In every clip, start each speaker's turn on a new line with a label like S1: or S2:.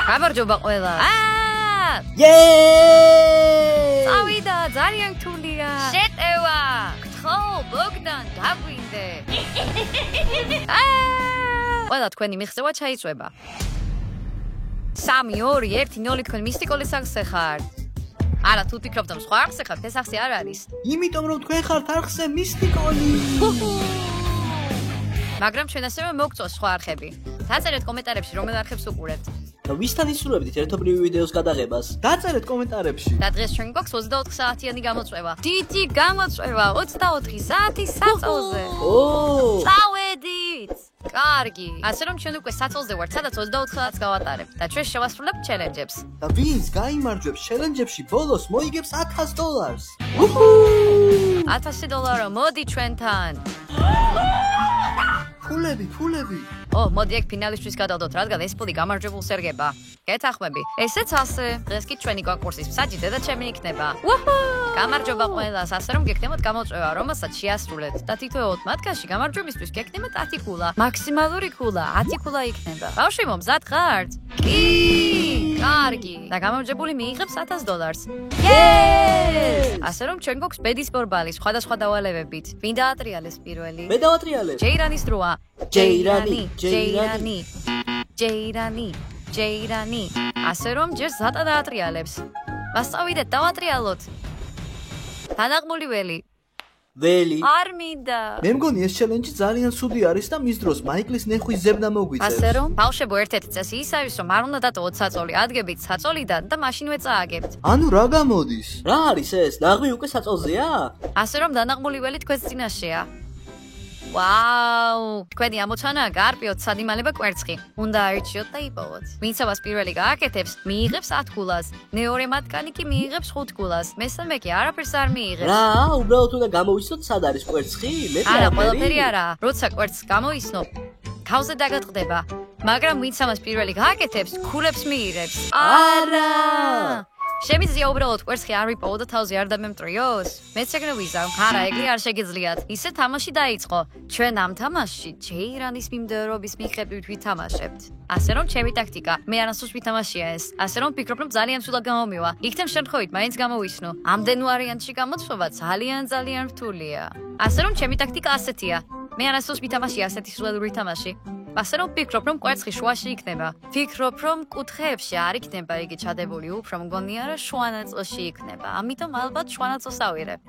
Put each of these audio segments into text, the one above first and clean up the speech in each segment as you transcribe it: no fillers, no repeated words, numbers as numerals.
S1: გამარჯობა ყველა. წავიდა, ძალიან რთულია. შეტევა. ხო, ბოგდან, დაგვინდე. ყველა თქვენი მიღწევა ჩაიწვება. 3 2 1 0 თქვენ მისტიკოლის სახზე ხართ. არა, თუ ფიქრობთ რომ სხვა სახზე ხართ, ეს სახზე არ არის.
S2: იმიტომ რომ თქვენ ხართ არხზე მისტიკოლი.
S1: მაგრამ ჩვენ ასევე მოგწონს სხვა არხები. დაწერეთ კომენტარებში რომელ არხებს უყურებთ.
S2: და ვისთან ისურვებდით ერთობლივი ვიდეოს გადაღებას? დაწერეთ კომენტარებში.
S1: და დღეს ჩვენ გვაქვს 24 საათიანი გამოწვევა. დიდი გამოწვევა 24 საათის საწოლზე. წავედით. კარგი. ასე რომ ჩვენ უკვე საწოლზე ვართ, სადაც 24 საათს გავატარებთ და ჩვენ შევასრულებთ ჩელენჯებს.
S2: და ვინც გაიმარჯვებს ჩელენჯებში, ბოლოს მოიგებს $1000.
S1: $1000 მოდი ჩვენთან.
S2: ფულები.
S1: მოდი აქ ფინალისთვის გადავდოთ, რადგან ეს ფული გამარჯვებულს ერგება. გეთახმები. ესეც ასე. დღეს კი ჩვენი კონკურსის მსაჯი დედაჩემი იქნება. გამარჯობა ყველას, ასე რომ გეკნებათ გამოწვევა, რომელსაც შეასრულეთ და თითოეულ მათგანში გამარჯვებისთვის გეკნებათ 10 ქულა. მაქსიმალური ქულა 10 ქულა იქნება. ბავშვებო, მზად ხართ? კი! კარგი. და გამარჯვებული მიიღებს $1000. ასე რომ ჩვენ გვაქვს ბედის ბორბალი სხვადასხვა დავალებებით. ვინ დაატრიალებს პირველი?
S2: მე დავატრიალებ.
S1: ჯეირანის დროა. ჯეირანი. ასე რომ ჯერ ზატა დაატრიალებს. მასწავლეთ დავატრიალოთ. თანაღმული ველი. არ მინდა.
S2: მე მგონი ეს ჩელენჯი ძალიან ცუდი არის და მის დროს მაიკლის ნეხვის ზებნა მოგვიწევს.
S1: ასე რომ ბავშვებო, ერთ-ერთი წესი ის არის, რომ არ უნდა დატოვოთ საწოლი, ადგებით საწოლიდან და მაშინვე წააგებთ.
S2: ანუ რა გამოდის? რა არის ეს? ნაღმი უკვე საწოლზეა?
S1: ასე რომ დანაღმული ველი თქვენს წინაშეა. ვაუ! თქვენი ამოცანაა გაარპიოთ სადიმალება კვერცხი. უნდა აირჩიოთ და იპოვოთ. ვინც ამას პირველი გააკეთებს, მიიღებს 10 ქულას. მეორე მათგანი კი მიიღებს 5 ქულას. მესამე კი არაფერს არ მიიღებს.
S2: რა, უბრალოდ უნდა გამოვიცნოთ სად არის კვერცხი?
S1: არა, ყველაფერი არა. როცა კვერცხს გამოიცნობ, თავზე დაგატყდება. მაგრამ ვინც ამას პირველი გააკეთებს, ქულებს მიიღებს. არა! შემიძლია უბრალოდ კვერცხი არ ვიპოვო და თავზე არ დამემტრიოს? მეც ეგრე ვიზავ. არა, ეგრე არ შეგიძლიათ. ისე თამაში დაიწყო. ჩვენ ამ თამაშში ჯეირანის მიმდევრობის მიხედვით ვითამაშებთ. ასე რომ ჩემი ტაქტიკა, მე არასდროს ვითამაშია ეს. ასე რომ ვფიქრობ, რომ ძალიან სულად გამომივა. იქნებ შემთხვევით მაინც გამოვიცნო. ამდენ ვარიანტში გამოწვევა ძალიან რთულია. ასე რომ ჩემი ტაქტიკა ასეთია. მე არასდროს ვითამაშია ასეთი სულელური თამაში. ასე რომ ვფიქრობ, რომ კვერცხი შუაში იქნება. ვფიქრობ, რომ კუთხეებში არ იქნება იგი ჩადებული, უფრო მგონია, რომ შუა ნაწილში იქნება. ამიტომ ალბათ შუა ნაწილს ავიღებ.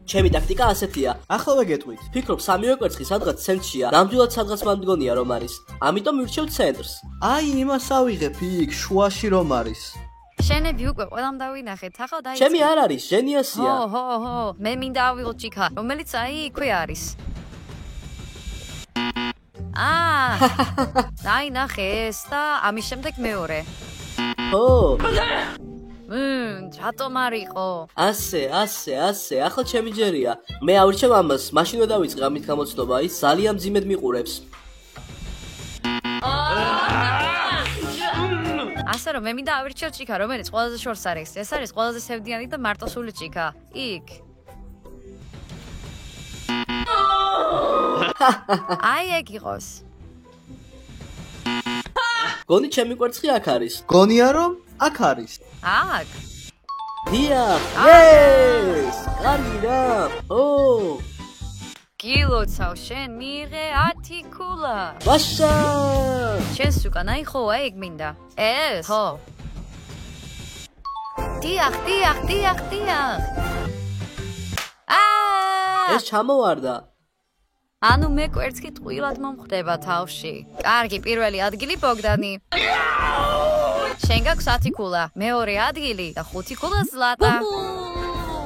S2: ჩემი ტაქტიკა ასეთია. ახლავე გეტყვით. ვფიქრობ, სამივე კვერცხი სადღაც ცენტრშია. ნამდვილად სადღაც მან მგონია, რომ არის. ამიტომ მივრჩევ ცენტრს. აი, იმას ავიღებ იქ, შუაში რომ არის.
S1: შენები უკვე ყველამ დავინახეთ, ახლა დაიწყე.
S2: ჩემი არ არის, ჟენიასია.
S1: ჰო, მე მინდა ავიღოთ ჭიქა, რომელიც აი იქვე არის. აი ნახე ეს და ამის შემდეგ მეორე. რატომ არ იყო?
S2: ასე, ახლა ჩემი ჯერია. მე ავირჩევ ამას, მაშინვე დავიწყე ამით გამოცნობა, ის ძალიან მძიმედ მიყურებს.
S1: ასე რომ მე მინდა ავირჩევ ჭიქა, რომელიც ყველაზე შორს არის. ეს არის ყველაზე სევდიანი და მარტოსული ჭიქა. იქ. აი ეგ იყოს.
S2: გონი ჩემი კვერცხი აქ არის. გონია რომ აქ არის.
S1: აქ.
S2: დიახ. ეს! კარგი რა.
S1: გილოცავ შენ მიიღე 10 ქულა.
S2: ვაშა!
S1: შენს უკან აი ხო, ეგ მინდა. ეს? ხო. დიახ.
S2: ეს ჩამოვარდა.
S1: ანუ მე კვერცხი ტყუილად მომხვდება თავში. კარგი, პირველი ადგილი ბოგდანი. შენ გაქვს 10 ქულა, მეორე ადგილი და 5 ქულა ზლატა.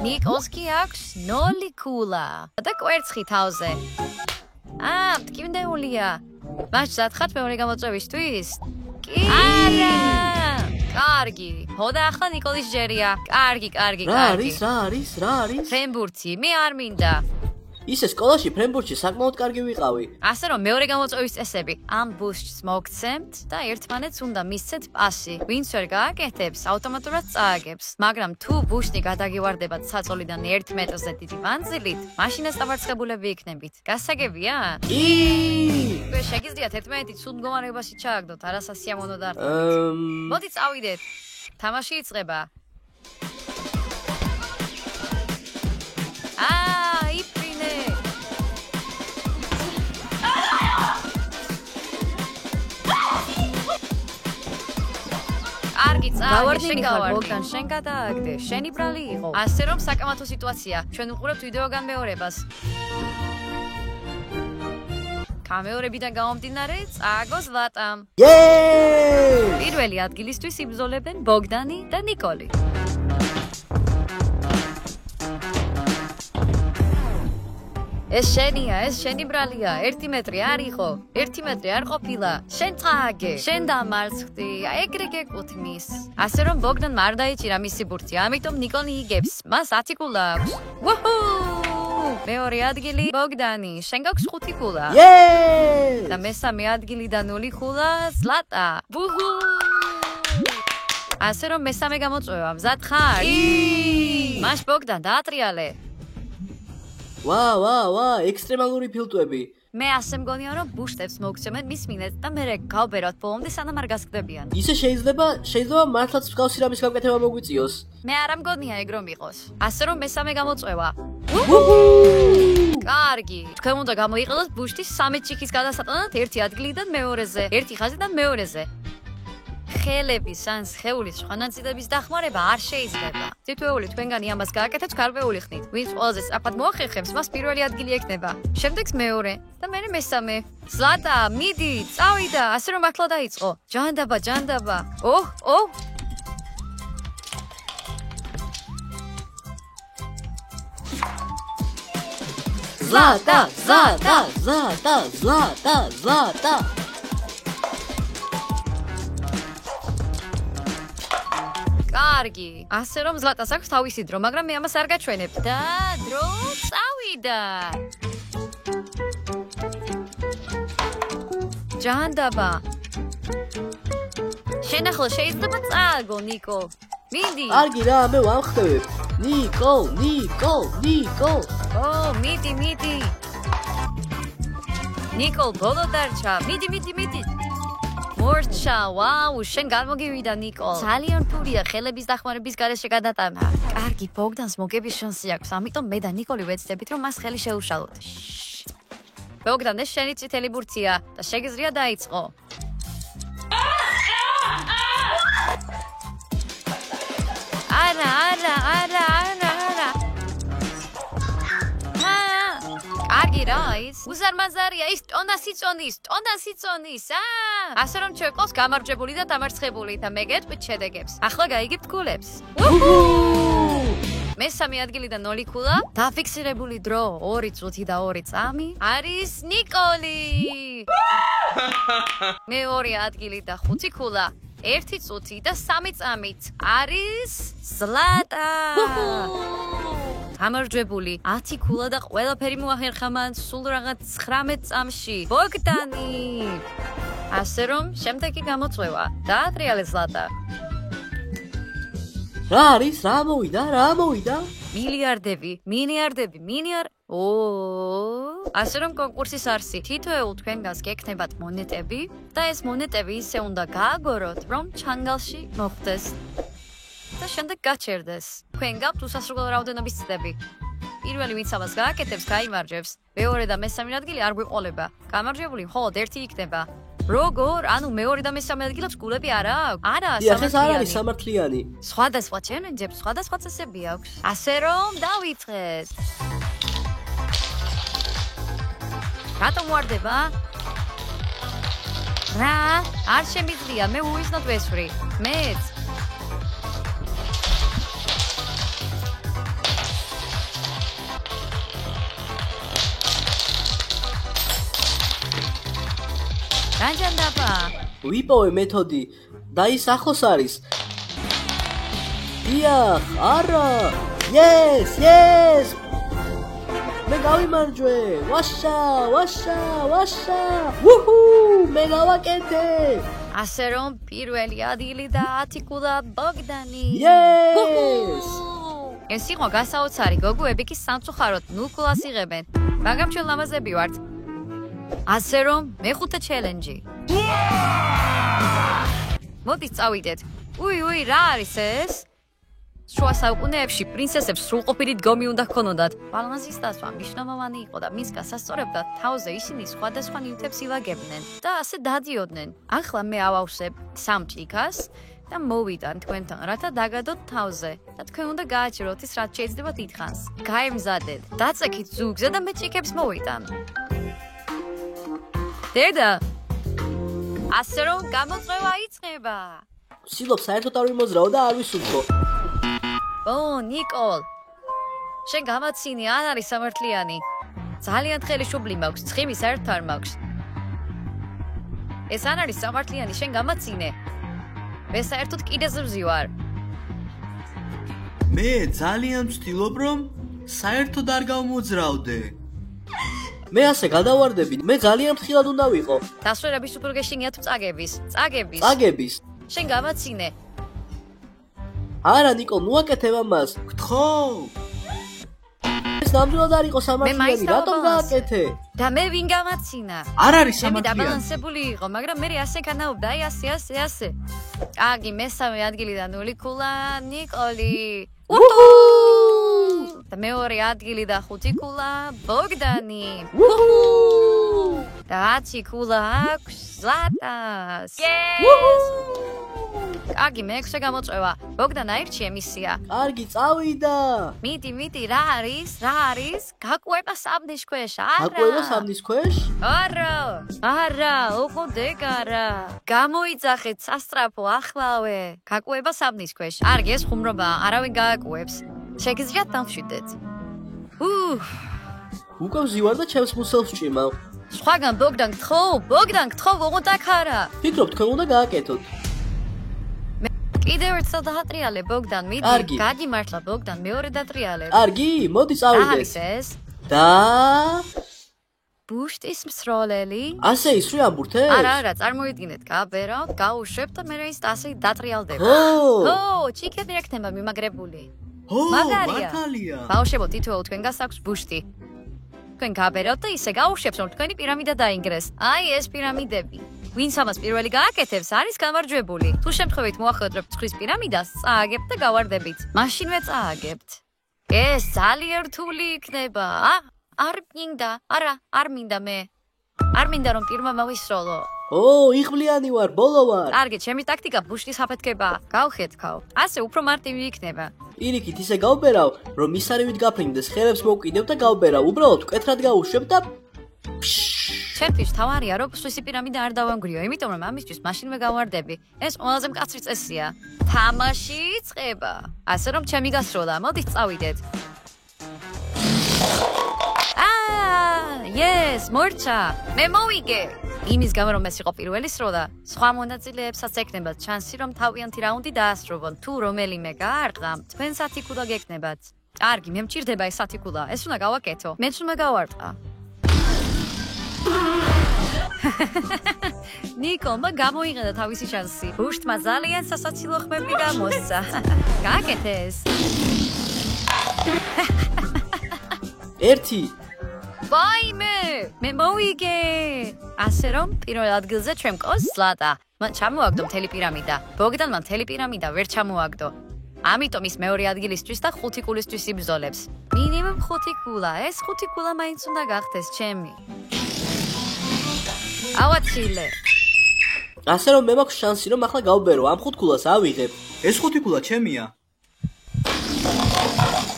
S1: ნიკოს კი აქვს 0 ქულა და კვერცხი თავზე. მტკივნეულია. მაშინ ხართ მეორე გამოწვევისთვის? კი. არა. კარგი. და ახლა ნიკოლის ჯერია. კარგი.
S2: რა არის?
S1: ფრენბურთი, მე არ მინდა.
S2: ისე სკოლაში ფრენბურთში საკმაოდ კარგი ვიყავი.
S1: ასე რომ მეორე გამოწვევის წესები. ამ ბუშტს მოგცემთ და ერთმანეთს უნდა მისცეთ პასი. ვინც ვერ გააკეთებს, ავტომატურად წააგებს. მაგრამ თუ ბუშტი გადაგივარდებათ საწოლიდან 1 მეტრზე დიდი მანძილით, მაშინ ეს დამარცხებულები იქნებით. გასაგებია?
S2: კი!
S1: შეგიძლიათ ერთმანეთი ცუდ მდგომარეობაში ჩააგდოთ, არასასიამოვნო დარტყმით. მოდი წავიდეთ. თამაში იწყება. იფრინე. კარგი, შენ გავარდი. ბოგდან, შენ გადააგდე. შენი ბრალი იყო. ასე რომ საკამათო სიტუაცია. ჩვენ უყურებთ ვიდეო განმეორებას. გამეორებიდან გამომდინარე, წააგო ზლატამ. პირველი ადგილისთვის იბრძოლებენ ბოგდანი და ნიკოლი. ეს შენია, ეს შენი ბრალია. 1 მეტრი არ იყო. 1 მეტრი არ ყოფილა. შენ წააგე. შენ დამარცხდი. ეგრე გეკუთვნის. ასე რომ ბოგდან არ დაიჭირა მისი ბურთი, ამიტომ ნიკოლი იგებს. მას 10 ქულა აქვს. ვუჰუ! მეორე ადგილი ბოგდანი, შენ გაქვს 5 ქულა. და მესამე ადგილი და 0 ქულა ზლატა. ვუჰუ! ასე რომ მესამე გამოწვევა, მზად ხარ? მაშ ბოგდან დაატრიალე.
S2: ვა, ექსტრემალური ფილტვები.
S1: მე ასე მგონია, რომ ბუშტებს მოგცემენ მის მინეთ და მე გავბეროთ ბოლომდე სანამ არ გასკდებიან.
S2: ისე შეიძლება მართლაც მსგავსი რამის გამკეთება მოგვიწიოს.
S1: მე არ მგონია ეგ რომ იყოს. ასე რომ მესამე გამოწვევა. კარგი. თქვენ უნდა გამოიყენოთ ბუშტის 13 ჩიქის გადასატანად 1 ადგილიდან მეორეზე, 1 ხაზიდან მეორეზე. ხელების ან სხეულის ხვანაწილების დახმარება არ შეიძლება. თითოეული თქვენგანი ამას გააკეთებს გარკვეული ხნით. ვინც ყველაზე სწრაფად მოახერხებს, მას პირველი ადგილი ექნება. შემდეგს მეორე და მერე მესამე. ზლატა, მიდი, წავიდა, ასე რომ ახლა დაიწყო. ჯანდაბა. ოჰ.
S2: ზლატა.
S1: კარგი. ასე რომ ზლატას აქვს თავისი დრო, მაგრამ მე ამას არ გაჩვენებ. და დრო წავიდა. ჯანდაბა. შენ ახლა შეიძლება წააგო, ნიკო. მიდი.
S2: კარგი რა, მე ვამხდევებ. ნიკო.
S1: მიდი. ნიკო, ბოლო დარჩა. მიდი. მორჩა, ვაუ, შენ გამოგივიდა ნიკო. ძალიან ფურია ხელების დახმარების გარეშე გადატანა. კარგი, ბოგდანს მოგების შანსი აქვს, ამიტომ მე და ნიკოლი ვეცდებით, რომ მას ხელი შეუშალოთ. ბოგდან, ეს შენი წითელი ბურთია და შეგიძლია დაიწყო. არა. კარგი რა ის? უზარმაზარია ის ტონას იწონის. ასე რომ ჩვენყავს გამარჯვებული და დამარცხებული და მე გეტყვით შედეგებს. ახლა გაიგებთ ქულებს. მესამე ადგილი და 0 ქულა. დაფიქსირებული დრო 2 წუთი და 2 წამი არის ნიკოლი. მეორე ადგილი და 5 ქულა. 1 წუთი და 3 წამით არის ზლატა. გამარჯვებული 10 ქულა და ყველაფერი მოახერხა მან სულ რაღაც 19 წამში. ბოგდანი. ასე რომ შემდეგი გამოწვევა. დაატრიალე ზლატა.
S2: რა არის? რა მოვიდა?
S1: მილიარდები. ასე რომ კონკურსის არსი. თითოეულ თქვენგანს გექნებათ მონეტები და ეს მონეტები ისე უნდა გააგოროთ, რომ ჩანგალში მოხვდეს. და შემდეგ გაჩერდეს. თქვენ გაქვთ უსასრულო რაოდენობის ცდები. პირველი ვინც ამას გააკეთებს, გაიმარჯვებს. მეორე და მესამე ადგილი არ გვიყოლება. გამარჯვებული მხოლოდ 1 იქნება. როგორ? ანუ მეორე და მესამე ადგილებს გულები არ აქვს? არა,
S2: სამართლიანი.
S1: სხვადასხვა ჩელენჯებს სხვადასხვა წესები აქვს. ასე რომ დავიწყეთ. რატომ ვარდება? რა? არ შემიძლია, მე უიზნოდ ვესვრი. მეც ჯანდაბა.
S2: ვიპოვე მეთოდი და ის ახლოს არის. დიახ, არა. Yes. მე გავიმარჯვე. ვაშა. უჰუ, მე გავაკეთე.
S1: ასე რომ პირველი ადგილი და 10 კულა ბოგდანი.
S2: Yes!
S1: ეს იყო გასაოცარი, გოგოები კი სამწუხაროდ 0 კულას იღებენ. მაგრამ ჩვენ ლამაზები ვართ. ასე რომ მეხუთე ჩელენჯი. მოდით წავიდეთ. უი, რა არის ეს? შუა საუკუნეებში პრინცესებს სრულყოფილი დგომი უნდა ჰქონოდათ. ბალანსის დასვა მნიშვნელოვანი იყო და მის გასასწორებლად თავზე ისინი სხვადასხვა ნივთებს ილაგებდნენ და ასე დადიოდნენ. ახლა მე ავავსებ 3 ჭიქას და მოვიდან თქვენთან, რათა დაგადოთ თავზე და თქვენ უნდა გააჩეროთ ის, რაც შეიძლება დიდხანს. გაემზადეთ, დაწექით ზუგზე და მე ჭიქებს მოვიტან. დედა, ასე რომ გამოწვევა იწყება.
S2: ვცდილობ საერთოდ არ ვიმოძრაო და არ ვისურვო.
S1: ნიკოლ, შენ გამაცინე, არ არის სამართლიანი. ძალიან თხელი შუბლი მაქვს, ცხიმი საერთოდ არ მაქვს. ეს არ არის სამართლიანი, შენ გამაცინე. მე საერთოდ კიდეზე ვზივარ.
S3: მე ძალიან ვცდილობ, რომ საერთოდ არ გავმოძრავდე.
S2: მე ასე გადავარდები, მე ძალიან ფრთხილად უნდა ვიყო.
S1: დასვერების უფრო გეშინია თუ წაგების?
S2: წაგების.
S1: შენ გამაცინე.
S2: არა, ნიკო, მოაკეთებ ამას. გთხოვ. ეს ნამდვილად არ იყო სამართლიანი, რატომ გააკეთე?
S1: და მე ვინ გამაცინა?
S3: არ არის
S1: მე
S3: სამართლიანი.
S1: დაბალანსებული იყო, მაგრამ მე ასე განაობდა, აი ასე. კარგი, მესამე ადგილიდან 0 კულა, ნიკოლი. უჰუ! და მეორე ადგილი და 5 კულა, ბოგდანი. უჰუ! და 10 კულა აქვს ზლატას. კარგი, მე-6 გამოწვევა. ბოგდან აირჩიე მისია.
S2: კარგი, წავიდა.
S1: მიდი, რა არის? გაკვება საბნის ქვეშ, არა.
S2: გაკვება საბნის ქვეშ?
S1: არა, ოღონდ ეგარა. გამოიძახეთ სასტრაფო ახლავე. გაკვება საბნის ქვეშ. კარგი, ეს ხუმრობაა, არავინ გააკუებს. შეგიძლიათ დამშვიდეთ.
S2: უკვე ვზივარ და ჩემს მუსელს ვჭიმავ.
S1: სხვაგან ბოგდან გთხოვ, ოღონდ აქ არა.
S2: ფიქრობ, თქვენ უნდა გააკეთოთ.
S1: კიდევ ერთს დაატრიალე ბოგდან, მიდი. გადიმართლა ბოგდან, მეორე დატრიალებ.
S2: კარგი, მოდი წავიდეთ.
S1: არის ეს?
S2: და
S1: ბუშტის მსროლელი.
S2: ასე ისვრი ამბურთებს?
S1: არა, წარმოიდგინეთ, გავბერავთ, გაუშვებთ და მე ის ასე დატრიალდება. ჩიქები ექნება მიმაგრებული.
S3: მართალია.
S1: ბავშვებო, თითოეულ თქვენ გასაქვს ბუშტი. თქვენ გავბერავთ და ისე გაუშვებთ, რომ თქვენი პირამიდა დაინგრეს. აი ეს პირამიდები. ვინც ამას პირველი გააკეთებს, არის გამარჯვებული. თუ შემთხვევით მოახერხებთ ცხრის პირამიდას, წააგებთ და გავარდებით. მაშინვე წააგებთ. ეს ძალიან რთული იქნება. არ მინდა მე. არ მინდა რომ პირმა მოვისროლო.
S2: იღბლიანი ვარ, ბოლო ვარ.
S1: კარგი, ჩემი ტაქტიკა ბუშტის აფეთქებაა. გავხედქავ. ასე უფრო მარტივი იქნება.
S2: პირიქით ისე გავბერავ, რომ მისარივით გაფრინდეს, ხელებს მოვკიდებ და გავბერავ. უბრალოდ მკეთრად გავუშვებ და
S1: ჩემთვის თავარია, რომ სვისი პირამიდა არ დავამგრიო, იმიტომ რომ ამისთვის მაშინვე გავარდები. ეს ყველაზე მკაცრი წესია. თამაში იწყება. ასე რომ ჩემი გასროლა, მოდით წავიდეთ. Yes, მორჩა. მე მოვიგე. იმის გამო რომ ეს იყო პირველი სროლა, სხვა მონაწილეებსაც ექნებათ შანსი რომ თავიანთი რაუნდი დაასრულონ. თუ რომელიმე გაარტყა, თქვენ 10 კულა გეკნებათ. კარგი, მე მჭირდება ეს 10 კულა. ეს უნდა გავაკეთო. მეც უნდა გავარტყა. ნიკოლმა გამოიყენა თავისი შანსი. ბუშტმა ძალიან სასაცილო ხმები გამოსცა. გააკეთე ეს.
S2: 1
S1: ვაიმე, მე მოვიგე. ასე რომ, პირველ ადგილზე ჩვენ მყავს ზლატა. მან ჩამოაგდო მთელი პირამიდა. ბოგდანმა მთელი პირამიდა ვერ ჩამოაგდო. ამიტომ ის მეორე ადგილისთვის და 5 კულისთვის იბრძოლებს. მინიმუმ 5 კულა. ეს 5 კულა მაინც უნდა გახდეს ჩემი. ავაცილე.
S2: ასე რომ მე მაქვს შანსი რომ ახლა გავბერო, ამ 5 კულას ავიღებ.
S3: ეს 5 კულა ჩემია.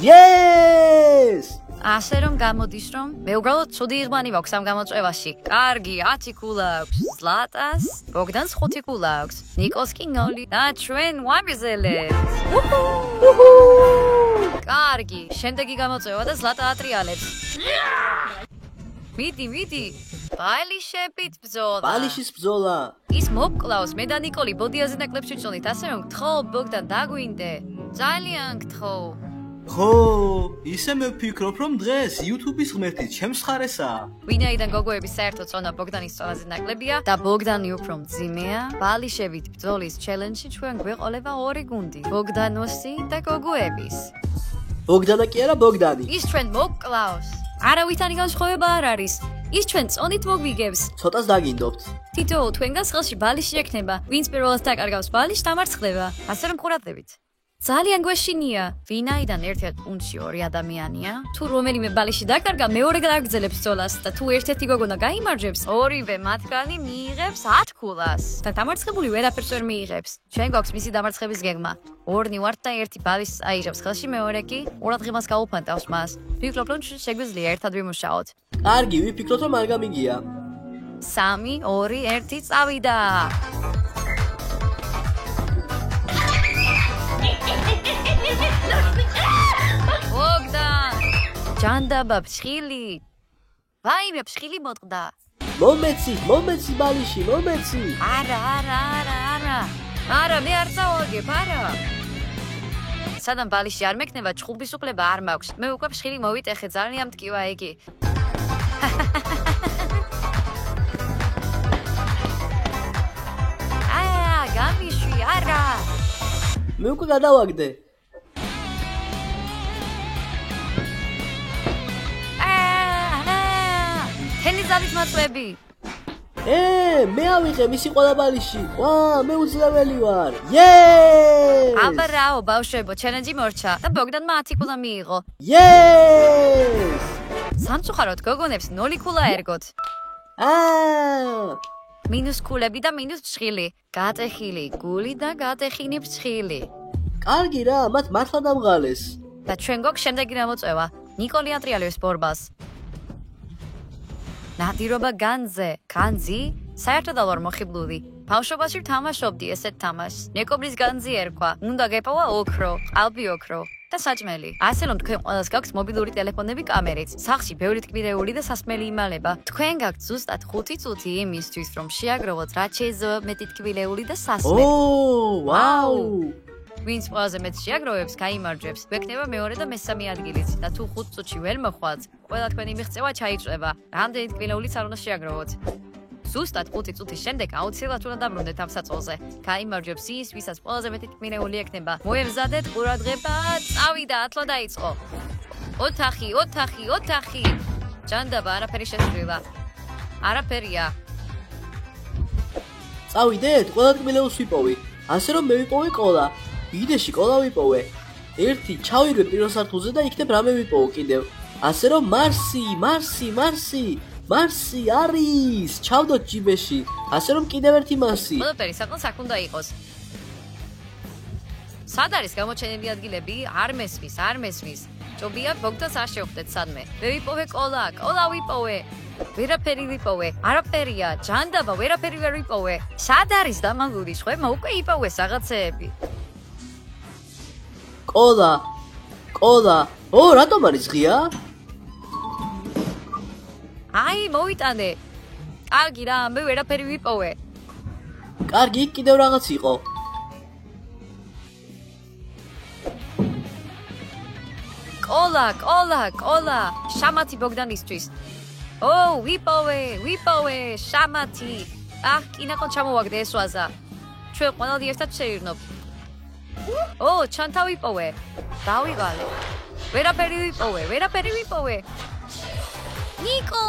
S2: Yes!
S1: ასე რომ გამოდის რომ მე უბრალოდ ცუდი იღბანი მაქვს ამ გამოწვევაში. კარგი, 10 კულა აქვს ზლატას, ბოგდანს 5 კულა აქვს. ნიკოს კი 0 და ჩვენ ვამიზელეთ. კარგი, შემდეგი გამოწვევა და ზლატა ატრიალებს. მიდი. ბალიშებით ბრძოლა.
S2: ბალიშის ბრძოლა.
S1: ის მოკკლავს, მე და ნიკოლი ბოდიაზე ნაკლებს ვიწონით, ასე რომ გთხოვ ბოგდან დაგვინდე. ძალიან გთხოვ.
S3: ხო, ისე მე ვფიქრობ, რომ დღეს YouTube-ის ღმერთი ჩემს ხარესაა.
S1: ვინაიდან გოგოების საერთო წონა ბოგდანის წონაზე ნაკლებია და ბოგდანი უფრო მძიმეა, ბალიშებით ბრძოლის ჩელენჯში ჩვენ გვეყოლება 2 გუნდი, ბოგდანოსი და გოგოების.
S2: ბოგდანა კი არა, ბოგდანი.
S1: ის ჩვენ მოგკლავს. არავითარი განსხვავება არ არის. ის ჩვენ წონით მოგვიგებს.
S2: ცოტას დაგინდობთ.
S1: თითოეულ თქვენგანს ხელში ბალიში ექნება. ვინც პირველად დაკარგავს ბალიშს, დამარცხდება. ასე რომ ყურადღებით. ძალიან გვეშინია, ვინაიდან ერთ-ერთ გუნდში 2 ადამიანია. თუ რომელიმე ბალიში დაკარგა, მეორე გააგრძელებს ბრძოლას და თუ ერთ-ერთი გოგონა გაიმარჯვებს, ორივე მათგანი მიიღებს 10 ქულას და დამარცხებული ვერაფერს ვერ მიიღებს. ჩვენ გვაქვს მისი დამარცხების გეგმა. 2 ვართ და 1 ბალიშს აიღებს ხელში, მეორე კი ყურადღებას გაუფანტავს მას. ვფიქრობ, რომ შეგვიძლია ერთად ვიმუშაოთ.
S2: კარგი, ვიფიქროთ, რომ არ გამიგია.
S1: 3, 2, 1 წავიდა. ბოგდან! ჯანდაბა ფშხილი. ვაიმე ფშხილი მოტყდა.
S2: მომეცი ბალიში, მომეცი.
S1: არა, მე არ წავაგებ, არა. სადამ ბალიში არ მექნება, ჭხუბის უკლება არ მაქვს. მე უკვე ფშხილი მოვიტეხე, ძალიან მტკივა იგი. გამიშვი, არა.
S2: მე უკვე გადავაგდე.
S1: თენი ძალით მაწვევი.
S2: მე ავიღე მისი ყველა ბალიში. მე უძლეველი ვარ. იეე!
S1: აბარაო, ბავშვებო, ჩელენჯი მორჩა და ბოგდანმა 10 ქულა მიიღო.
S2: იეე!
S1: სამწუხაროდ გოგონებს 0 ქულა ერგოთ. მინუს ქულები და მინუს ფშხილი. გატეხილი გული და გატეხინი ფშხილი.
S2: კარგი რა, მათ მართლა დამღალეს.
S1: და ჩვენ გვაქვს შემდეგი რამოწევა. ნიკოლი ატრიალებს ბორბალს. ნადირობა განძე. განძი? საერთოდ არ მოხიბლული. ბავშვობაში ვთამაშობდი ესეთ თამაშს. ნეკობრის განძი ერქვა. უნდა გეპოვა ოქრო, ყალბი ოქრო და საჭმელი. ასე რომ თქვენ ყველას გაქვთ მობილური ტელეფონები კამერით. სახლში ბევრი ტკბილეული და სასმელი იმალება. თქვენ გაქვთ ზუსტად 5 წუთი იმისთვის, რომ შეაგროვოთ რაც შეიძლება მეტი ტკბილეული და სასმელი.
S2: ვაუ!
S1: ვინც ყველაზე მეტ შეაგროვებს, გაიმარჯვებს. გვექნება მეორე და მესამე ადგილიც და თუ 5 წუთში ვერ მოხვათ, ყველა თქვენი მიღწევა ჩაიწვება. რამდენი ტკბილეულიც არ უნდა შეაგროვოთ. ზუსტად 5 წუთის შემდეგ აუცილებლად უნდა დაბრუნდეთ ამ საწოლზე. გაიმარჯვებს ის, ვისაც ყველაზე მეტი ტკბილეული ექნება. მოემზადეთ ყურადღება, წავიდა, ათლა დაიწყო. ოთახი. ჯანდაბა არაფერი შესრულა. არაფერია.
S2: წავიდეთ, ყველა ტკბილეულს ვიპოვი. ასე რომ მე ვიპოვე ყოლა. ბიდეში ყოლა ვიპოვე. 1 ჩავირვე პირველ სართულზე და იქნებ რამე ვიპოვო კიდევ. ასე რომ მარსი არის. ჩავდოთ ჯიბეში. ასე რომ კიდევ 1 მარსი.
S1: ყველაფერი საკმაოდ უნდა იყოს. სად არის გამოჩენილი ადგილები? არ მესმის. ჯობია ბოგდანს არ შევხვდეთ სადმე. მე ვიპოვე ყოლა ვიპოვე. ვერაფერი ვიპოვე. არაფერია, ჯანდაბა, ვერაფერი ვერ ვიპოვე. სად არის დამალული ხვემა? უკვე იპოვეს რაღაცეები.
S2: ყოლა. რატომ არის ღია?
S1: აი, მოვიტანე. კარგი რა, მე ვერაფერი ვიპოვე.
S2: კარგი, კიდევ რაღაც იყო.
S1: ყოლა. შამათი ბოგდანისთვის. ვიპოვე, შამათი. კინაკო ჩამოვაგდე ეს ვაზა. ჩვენ ყველანი ერთად შევირნობ. ჩანთა ვიპოვე. დავიღალე. ვერაფერი ვიპოვე. ნიკო!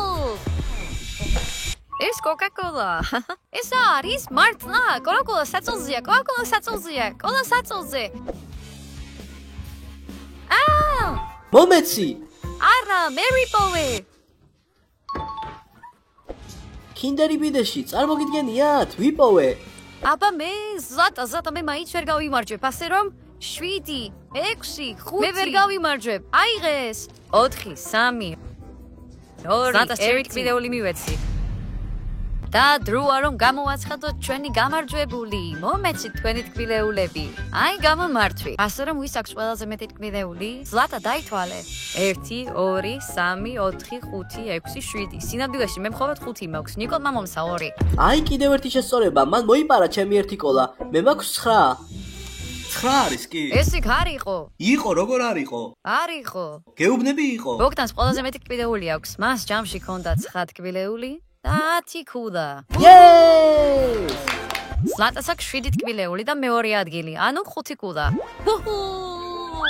S1: ეს კოკაკოლა. ეს არის მართლა? კოკაკოლა საწოლზეა. კოლა საწოლზე.
S2: მომეცი.
S1: არა, მე ვიპოვე.
S2: კინდერი ბიდეში, წარმოგიდგენიათ, ვიპოვე.
S1: აბა მე ზატა მე მაინც ვერ გავიმარჯვებ, ასე რომ 7, 6, 5 მე ვერ გავიმარჯვებ. აიღეს. 4, 3, 2, ზატას ტკბილეული მივეცი. და დროა რომ გამოვაცხადოთ ჩვენი გამარჯვებული. მომეცით თქვენი ტკბილეულები. აი გამომართვი. ასე რომ ვის აქვს ყველაზე მეტი ტკბილეული? ზლატა დაითვალე. 1, 2, 3, 4, 5, 6, 7. სინამდვილეში მე მხოლოდ 5 მაქვს. ნიკოლმა მომსა 2.
S2: აი კიდევ 1 შესწორება. მან მოიპარა ჩემი 1 ყოლა. მე მაქვს 9.
S3: 9 არის კი?
S1: ეს იქ არ იყო.
S3: იყო, როგორ არ იყო?
S1: არ იყო.
S3: გეუბნები იყო.
S1: ბოგდანს ყველაზე მეტი ტკბილეული აქვს. მას ჯამში ჰქონდა 9 ტკბილეული და 10 ქულა.
S2: Yes!
S1: ზლატას აქვს 7 ტკბილეული და მეორე ადგილი, ანუ 5 ქულა.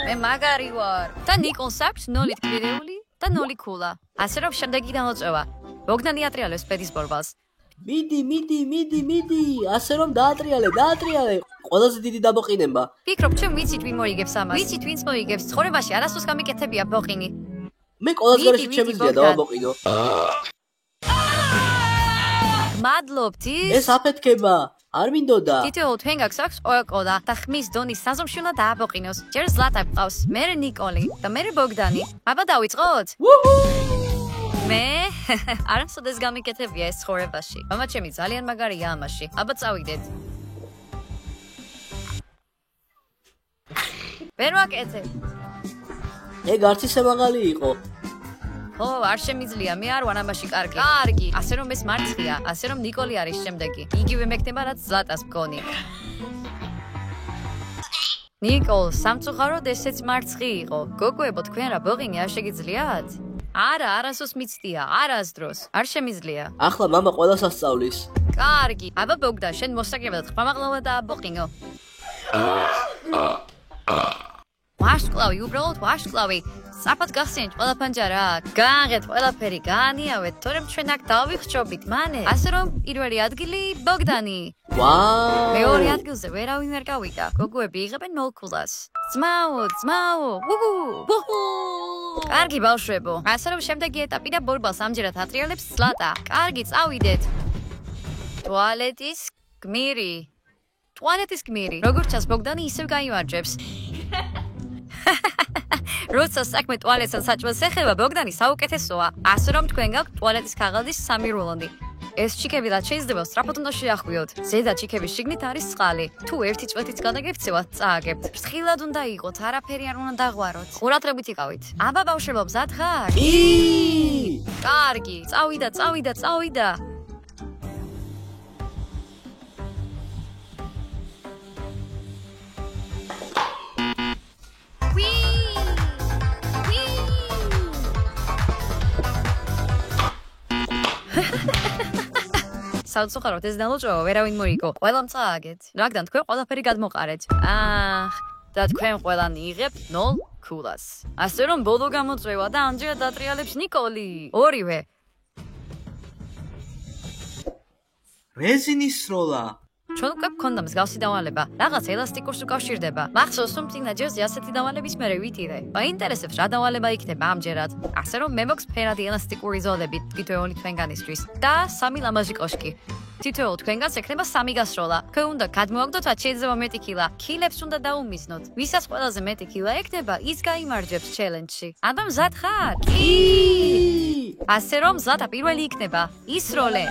S1: მე მაგარი ვარ. და ნიკოლს აქვს 0 ტკბილეული და 0 ქულა. ასე რომ შემდეგი გამოწვევა. ბოგდანი ატრიალებს პედის ბორბალს.
S2: მიდი, ასე რომ დაატრიალე. ყველაზე დიდი დაბოყინება.
S1: ფიქრობ, ჩემ ვიცით ვინ მოიგებს ამას. ვიცით ვინც მოიგებს. ცხოვრებაში არასდროს გამიკეთებია ბოყინი.
S2: მე ყველაზე გარეშე შემიძლია დავაბოყინო.
S1: მადლობთ.
S2: ეს აფეთქება. არ მინდოდა.
S1: თითოეულ თვენგაკს აქვს ოეკოდა და ხმის დონის საზომში უნდა დააბოყინოს. ჯერ ზლატა გყავს, მერე ნიკოლი და მერე ბოგდანი. აბა დავიწყოთ? მე არასოდეს გამიკეთებია ეს ცხოვრებაში. მამა ჩემი ძალიან მაგარია ამაში. აბა წავიდეთ. ვერ ვაკეთებ.
S2: ეგ არც ისე მაღალი იყო.
S1: ო, არ შემიძლია, მე არ ვარ ამაში კარგი. კარგი, ასე რომ ეს მარცხია, ასე რომ ნიკოლი არის შემდეგი. იგივე მექნება, რაც ზლატას მგონი. ნიკოლ, სამწუხაროდ ესეც მარცხი იყო. გოგოებო, თქვენ რა ბოყინი არ შეგიძლიათ? არა, არასდროს მიცდია, არასდროს. არ შემიძლია.
S2: ახლა მამა ყველას ასწავლის.
S1: კარგი, აბა ბოგდა, შენ მოსაგებად ხმამაღლავა და აბოყინო. ვაშკლავი, უბრალოდ ვაშკლავი. საფად გახსენეთ ყველა ფანჯარა. გააღეთ ყველაფერი, გაანიავეთ, თორემ ჩვენ აქ დავიხჭობით, მანე. ასე რომ პირველი ადგილი ბოგდანი.
S2: ვაუ!
S1: მეორე ადგილზე ვერავინ ვერ გავიდა. გოგოები იღებენ 0 ქულას. ძმაო. კარგი ბავშვებო. ასე რომ შემდეგი ეტაპი და ბორბალს ამჯერად ატრიალებს ზლატა. კარგი, წავიდეთ. ტუალეტის გმირი. როგორც ჩანს ბოგდანი ისევ გაიმარჯვებს. როცა საქმე ტუალეტსა საჭმელს ეხება, ბოგდანი საუკეთესოა. ასე რომ თქვენ გაქვთ ტუალეტის ქაღალდის 3 რულონი. ეს ჩიქები რაც შეიძლება სწრაფად უნდა შეახვიოთ. ზედა ჩიქების შიგნით არის წყალი. თუ ერთი წვეთიც გადაგექცევათ, წააგებთ. ფრთხილად უნდა იყოთ, არაფერი არ უნდა დაღვაროთ. ყურადღებით იყავით. აბა ბავშვებო, მზად ხარ?
S2: კი!
S1: კარგი, წავიდა. საუცხაროდ ეს დალოჭოვა ვერავინ მოიგო. ყველამ წააგეთ. რადგან თქვენ ყველაფერი გადმოყარეთ. და თქვენ ყველანი იღებთ 0 ქულას. ასე რომ ბოლო გამოწვევა და ამჯერად ატრიალებს ნიკოლი. ორივე.
S3: რეზინის სროლა.
S1: ჩვენ უკვე გქონდა მსგავსი დავალება. რაღაც ელასტიკურს უკავშირდება. მახსოვს რომ წინა ჯერზე ასეთი დავალების მერე ვითირე. მაინტერესებს რა დავალება იქნება ამჯერად. ასე რომ მე მოქვს ფერადი ელასტიკური ზოლები თითოეული თქვენგანისთვის და 3 ლამაზი კოშკი. თითოეულ თქვენგანს ექნება 3 გასროლა. თქვენ უნდა გადმოაგდოთ 10 შეიძლება მეტი კილა. კილებს უნდა დაუმიზნოთ. ვისაც ყველაზე მეტი კილა ექნება, ის გაიმარჯვებს ჩელენჯში. აბა მზად ხარ? კი! ასე რომ ზლატა პირველი იქნება. ისროლე.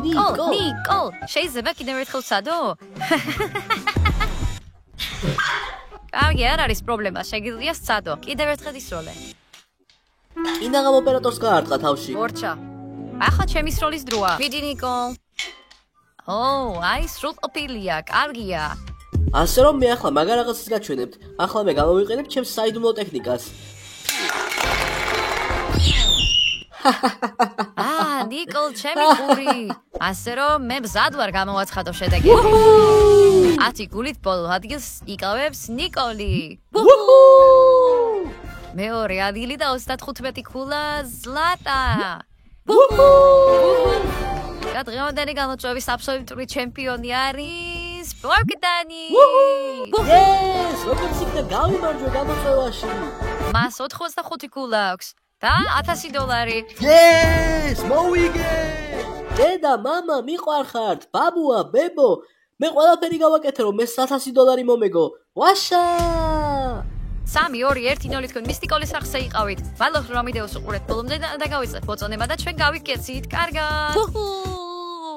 S1: ნიკოლ, შეიძლება კიდევ ერთხელ ვცადო? კარგი, არ არის პრობლემა, შეგიძლია სცადო. კიდევ ერთხელ ისროლე.
S2: კინაღამ ოპერატორს გაარტყა თავში.
S1: ორჩა. ახლა ჩემი სროლის დროა. მიდი ნიკოლ. აი სრულყოფილია, კარგია.
S2: ასე რომ მე ახლა მაგარ რაღაცას გაჩვენებთ. ახლა მე გამოვიყენებ ჩემს საიდუმლო ტექნიკას.
S1: ნიკოლ, ჩემი ყური. ასე რომ მე მზად ვარ გამოვაცხადო შედეგი. 10 გულით ბოლო ადგილს იკავებს ნიკოლი. მეორე ადგილი და 35 ქულა ზლატა. და დღევანდელი გამოწვევის აბსოლუტური ჩემპიონი არის ბოგდანი.
S2: Yes! როგორც იქნა გავიმარჯვე გამოწვევაში.
S1: მას 85 ქულა აქვს. და $1000.
S2: Yes! მოვიგე! დედა, მამა, მიყვარხართ, ბაბუა, ბებო, მე ყველაფერი გავაკეთე რომ მე $1000 მომეგო. ვაშა!
S1: 3 2 1 0 თქვენ მისტიკოლის სახზე იყავით. მადლობთ რომ ვიდეოს უყურეთ ბოლომდე და გავიწყეთ მოწონება და ჩვენ გავიქცით. კარგად.